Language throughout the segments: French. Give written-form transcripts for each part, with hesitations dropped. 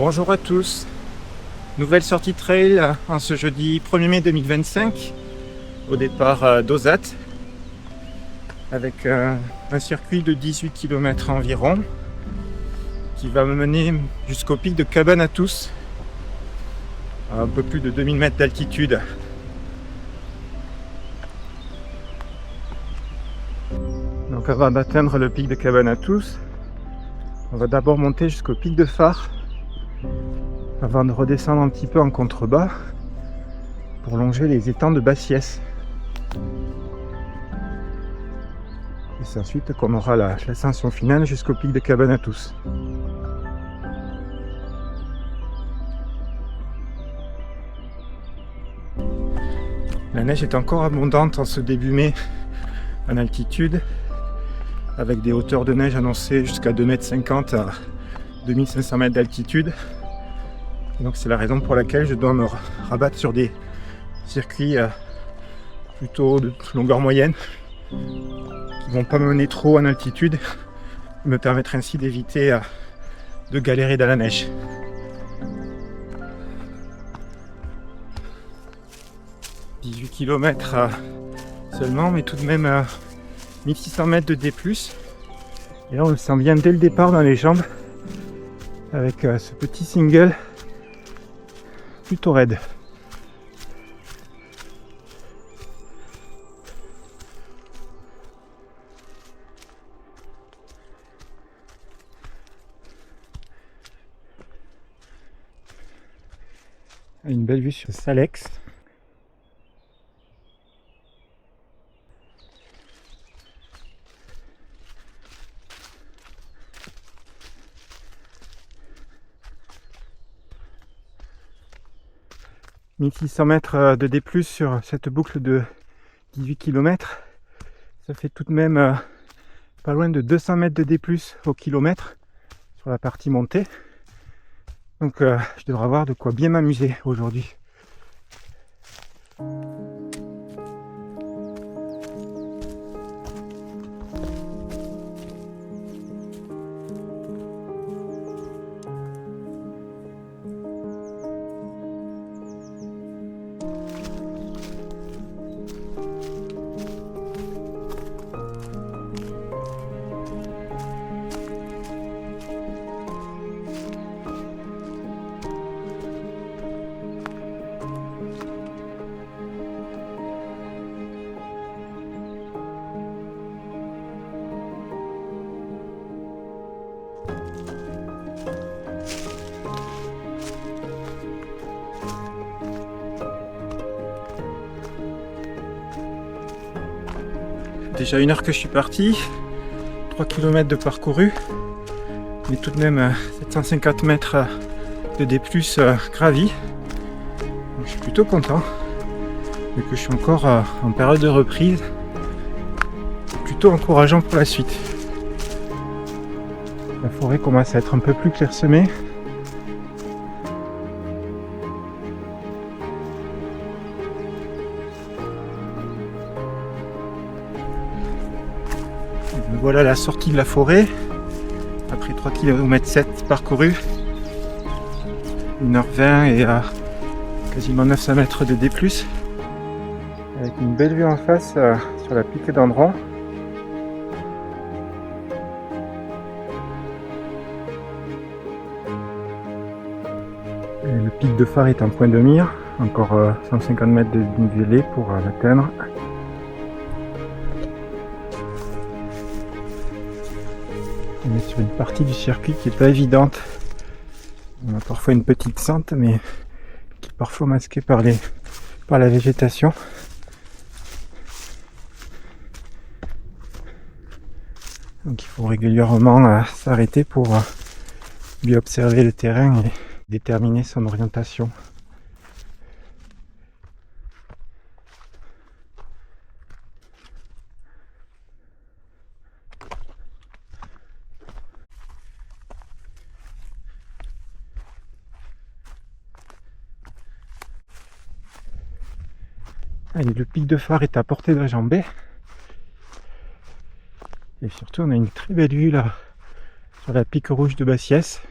Bonjour à tous, nouvelle sortie trail en ce jeudi 1er mai 2025 au départ d'Ozat avec un circuit de 18 km environ qui va me mener jusqu'au pic de Cabanatous à un peu plus de 2000 mètres d'altitude. Donc avant d'atteindre le pic de Cabanatous, on va d'abord monter jusqu'au pic de Phare avant de redescendre un petit peu en contrebas pour longer les étangs de Bassiès. Et c'est ensuite qu'on aura l'ascension finale jusqu'au pic de Cabanatous. La neige est encore abondante en ce début mai en altitude, avec des hauteurs de neige annoncées jusqu'à 2,50 m à 2500 mètres d'altitude. Donc c'est la raison pour laquelle je dois me rabattre sur des circuits plutôt de longueur moyenne qui ne vont pas me mener trop en altitude et me permettre ainsi d'éviter de galérer dans la neige. « 18 km seulement, mais tout de même 1600 mètres de D+. Et là on le sent bien dès le départ dans les jambes avec ce petit single plutôt raide. Une belle vue sur Salex. « 1600 mètres de D+, sur cette boucle de 18 km. Ça fait tout de même pas loin de 200 mètres de D+, au kilomètre sur la partie montée. Donc je devrais avoir de quoi bien m'amuser aujourd'hui. Déjà 1 heure que je suis parti, 3 km de parcouru, mais tout de même 750 mètres de D+, gravi. Donc je suis plutôt content, vu que je suis encore en période de reprise. C'est plutôt encourageant pour la suite. La forêt commence à être un peu plus clairsemée. Voilà la sortie de la forêt, après 3 km 7 parcourus, 1h20 et quasiment 900 mètres de D+, avec une belle vue en face sur la pique d'Andron. Le pic de Phare est en point de mire, encore 150 mètres de dénivelé pour l'atteindre. On est sur une partie du circuit qui n'est pas évidente. On a parfois une petite sente, mais qui est parfois masquée par la végétation. Donc il faut régulièrement s'arrêter pour bien observer le terrain et déterminer son orientation. Allez, le pic de Phare est à portée de jambée. Et surtout, on a une très belle vue là sur la pique rouge de Bassiès.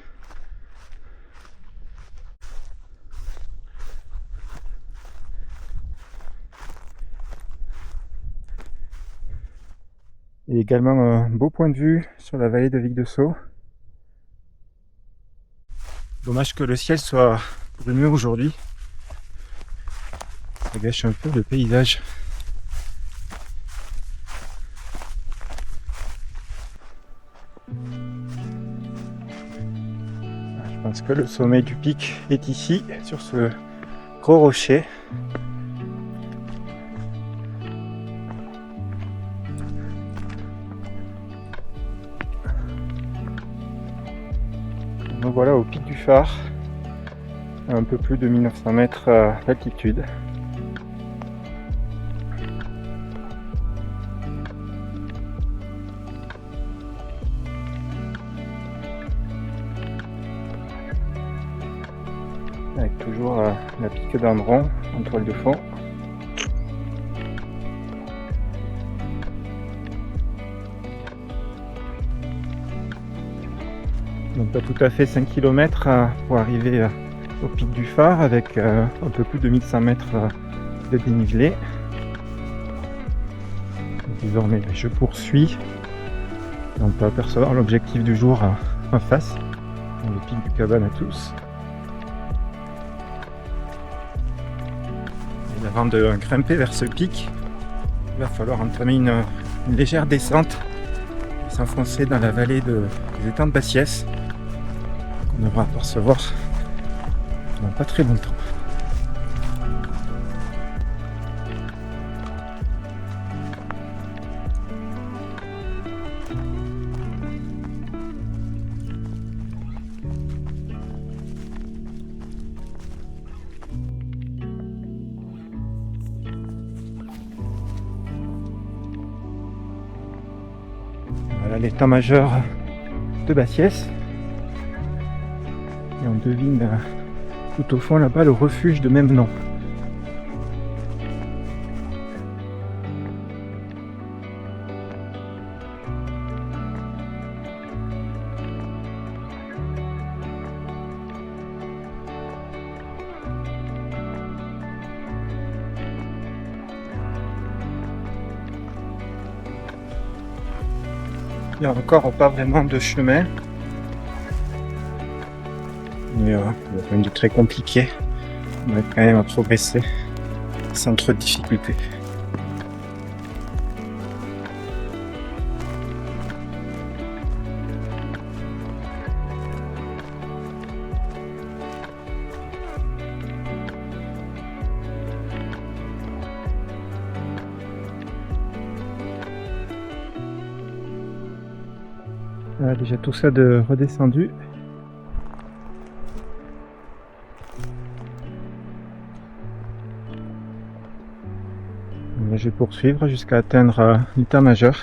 Et également un beau point de vue sur la vallée de Vic de Sceaux. Dommage que le ciel soit brumeux aujourd'hui. Ça gâche un peu le paysage. Je pense que le sommet du pic est ici, sur ce gros rocher. Donc voilà au pic du phare, à un peu plus de 1900 mètres d'altitude. Avec toujours la pique d'Andron en toile de fond. Donc pas tout à fait 5 km pour arriver au pic du phare avec un peu plus de 1100 mètres de dénivelé. Désormais je poursuis. On peut apercevoir l'objectif du jour en face, le pic du Cabane à tous. Et avant de grimper vers ce pic, il va falloir entamer une légère descente et s'enfoncer dans la vallée des étangs de Bassiès. On devra apercevoir dans pas très longtemps. Voilà l'étang-major de Bassiès. Et on devine tout au fond là-bas le refuge de même nom. Il n'y a encore pas vraiment de chemin. Mais rien de très compliqué. On va quand même progresser sans trop de difficultés. Voilà, déjà tout ça de redescendu. Je vais poursuivre jusqu'à atteindre l'état-major.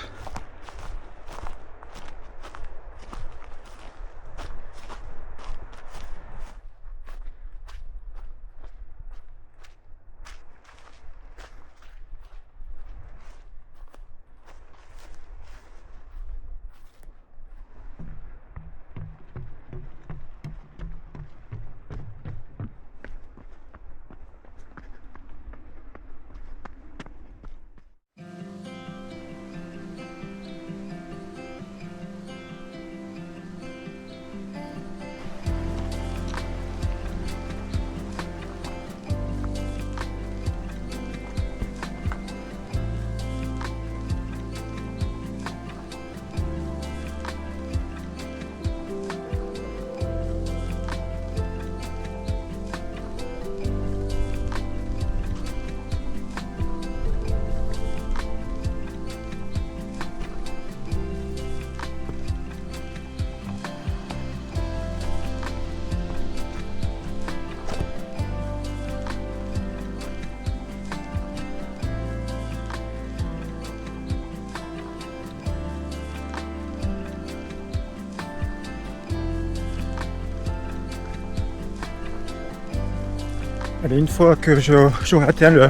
Allez, une fois que j'aurai atteint le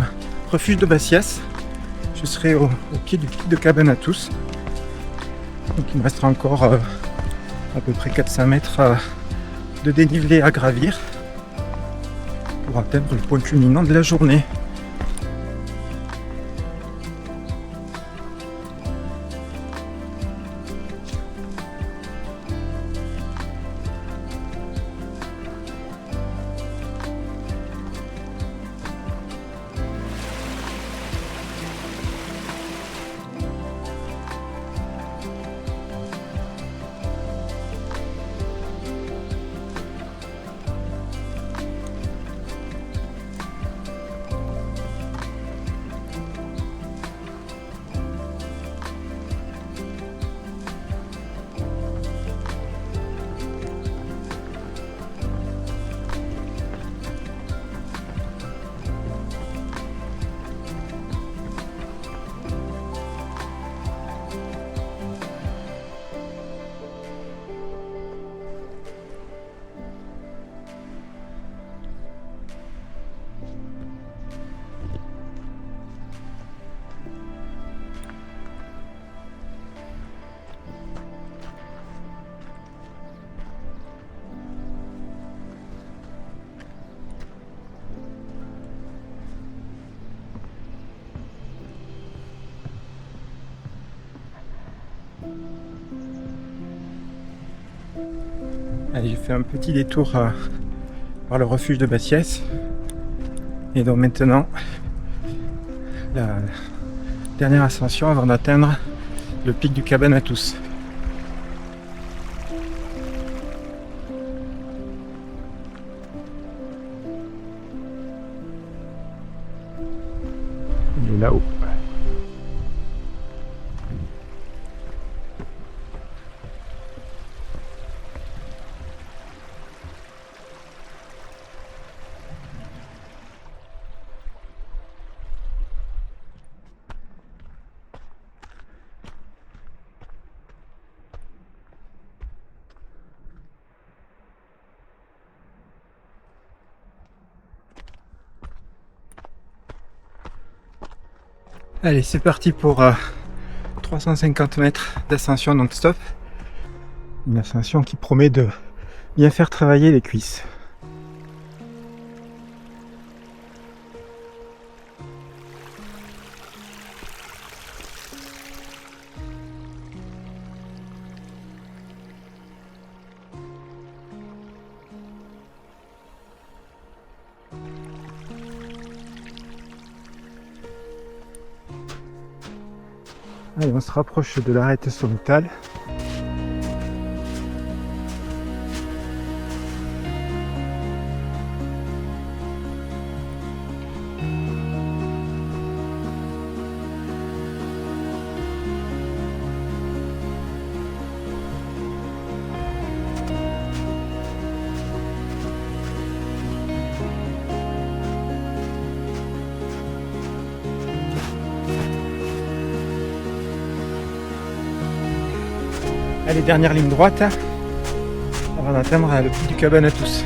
refuge de Bassiès, je serai au pied du pic de Cabane à tous. Donc il me restera encore à peu près 400 mètres de dénivelé à gravir pour atteindre le point culminant de la journée. Allez, j'ai fait un petit détour par le refuge de Bassiès. Et donc maintenant, la dernière ascension avant d'atteindre le pic du Cabane à Tous. Il est là-haut. Allez, c'est parti pour 350 mètres d'ascension non-stop. Une ascension qui promet de bien faire travailler les cuisses. Allez, on se rapproche de l'arête sommitale. Allez, dernière ligne droite avant d'atteindre le pic du Cabane à Tous.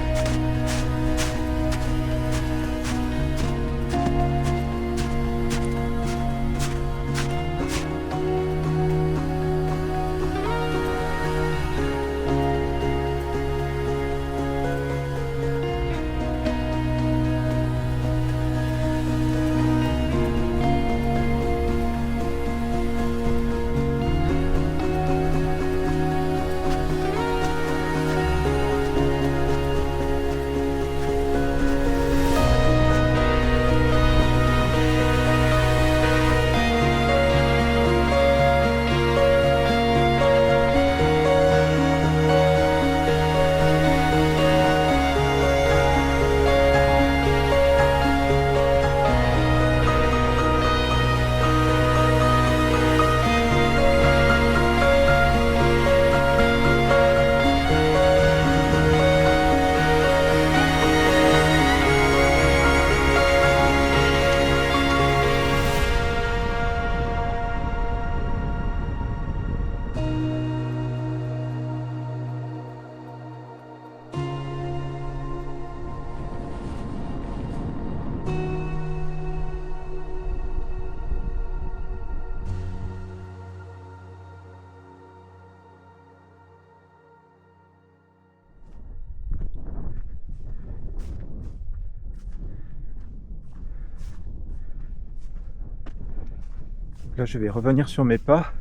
Là, je vais revenir sur mes pas,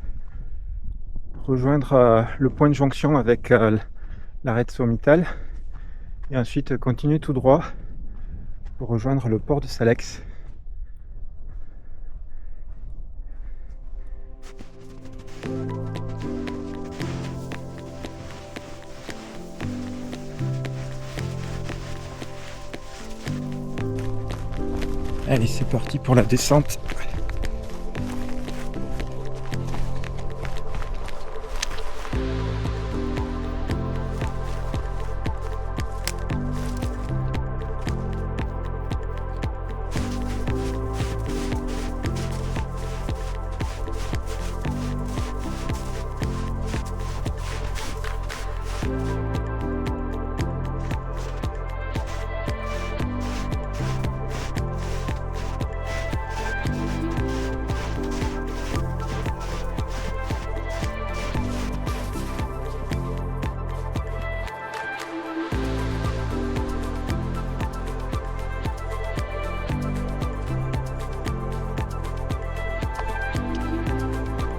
rejoindre le point de jonction avec l'arête sommitale et ensuite continuer tout droit pour rejoindre le port de Salex. Allez, c'est parti pour la descente.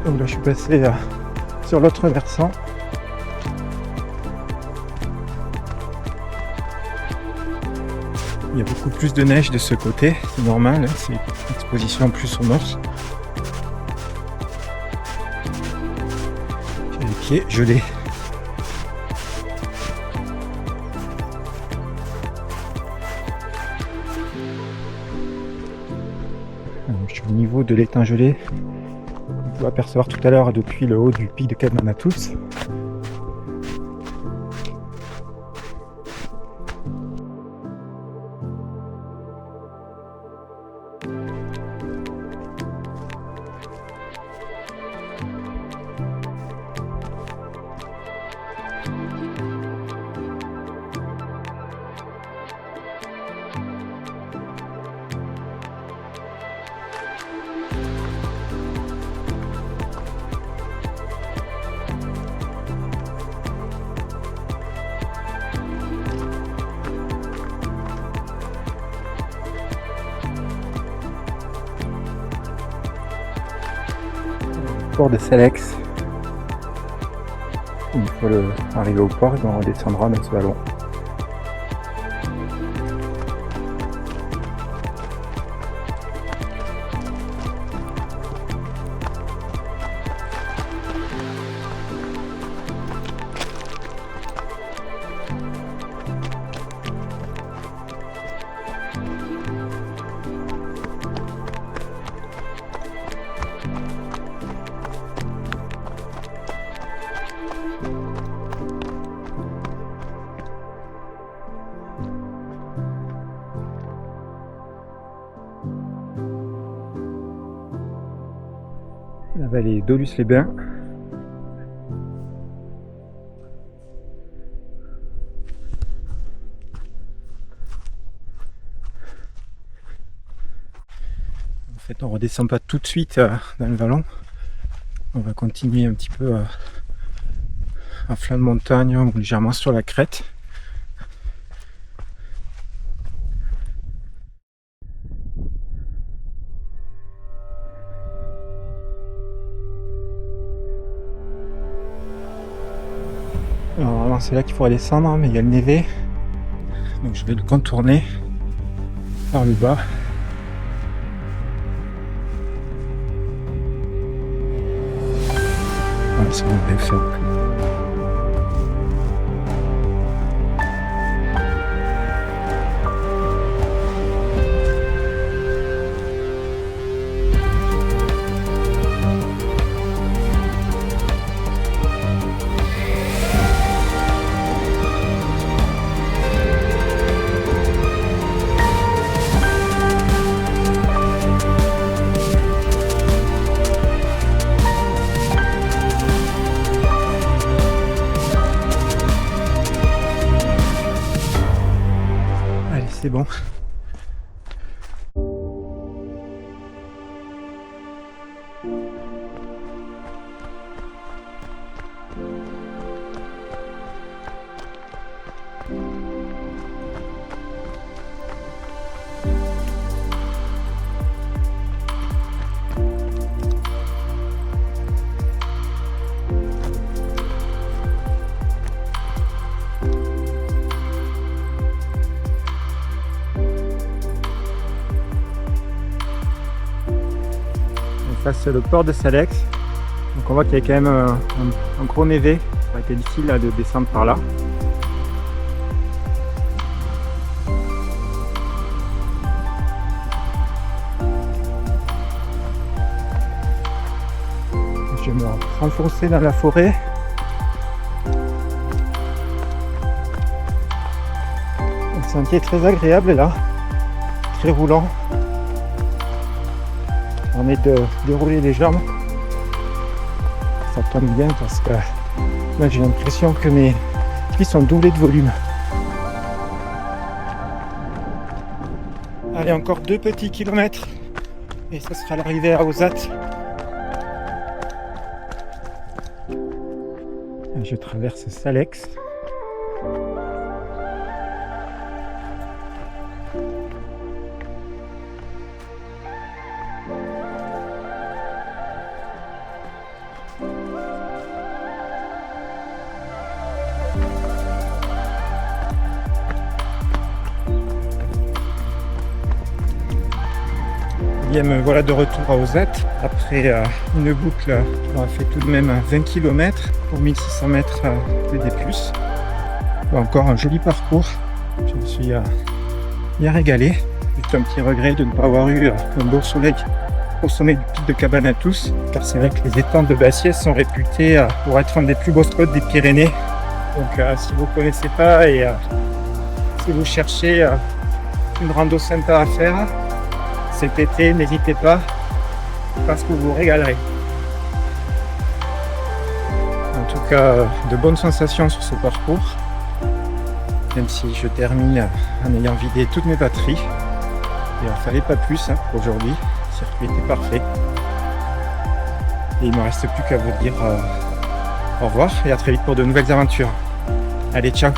Donc là, je suis passé sur l'autre versant. Il y a beaucoup plus de neige de ce côté, c'est normal, hein, c'est une exposition plus au nord. J'ai les pieds gelés. Je suis au niveau de l'étang gelé. On peut apercevoir tout à l'heure depuis le haut du pic de Kalmanatus. Port de Selex. Une fois arrivé au port, on redescendra dans ce vallon. La vallée d'Aulus-les-Bains. En fait, on redescend pas tout de suite dans le vallon. On va continuer un petit peu à flanc de montagne ou légèrement sur la crête. Alors vraiment c'est là qu'il faudrait descendre, mais il y a le névé, donc je vais le contourner par le bas. Voilà, c'est bon, on va faire. C'est bon. Ça c'est le port de Selex, donc on voit qu'il y a quand même un gros névé, ça aurait été difficile là, de descendre par là. Je vais me renfoncer dans la forêt. Le sentier est très agréable là, très roulant. On permet de dérouler les jambes. Ça tombe bien parce que là j'ai l'impression que mes pieds sont doublés de volume. Allez, encore 2 petits kilomètres et ce sera l'arrivée à Ozat. Je traverse Salex. me voilà de retour à Ozat après une boucle qui aura fait tout de même 20 km pour 1600 mètres de D+. Encore un joli parcours. Je me suis bien régalé. Juste un petit regret de ne pas avoir eu un beau soleil au sommet du pic de Cabanatus, car c'est vrai que les étangs de Bassiès sont réputés pour être un des plus beaux spots des Pyrénées. Donc si vous ne connaissez pas et si vous cherchez une rando sympa à faire cet été, n'hésitez pas, parce que vous vous régalerez. En tout cas, de bonnes sensations sur ce parcours, même si je termine en ayant vidé toutes mes batteries. Il n'en fallait pas plus aujourd'hui, le circuit était parfait. Et il ne me reste plus qu'à vous dire au revoir et à très vite pour de nouvelles aventures. Allez, ciao!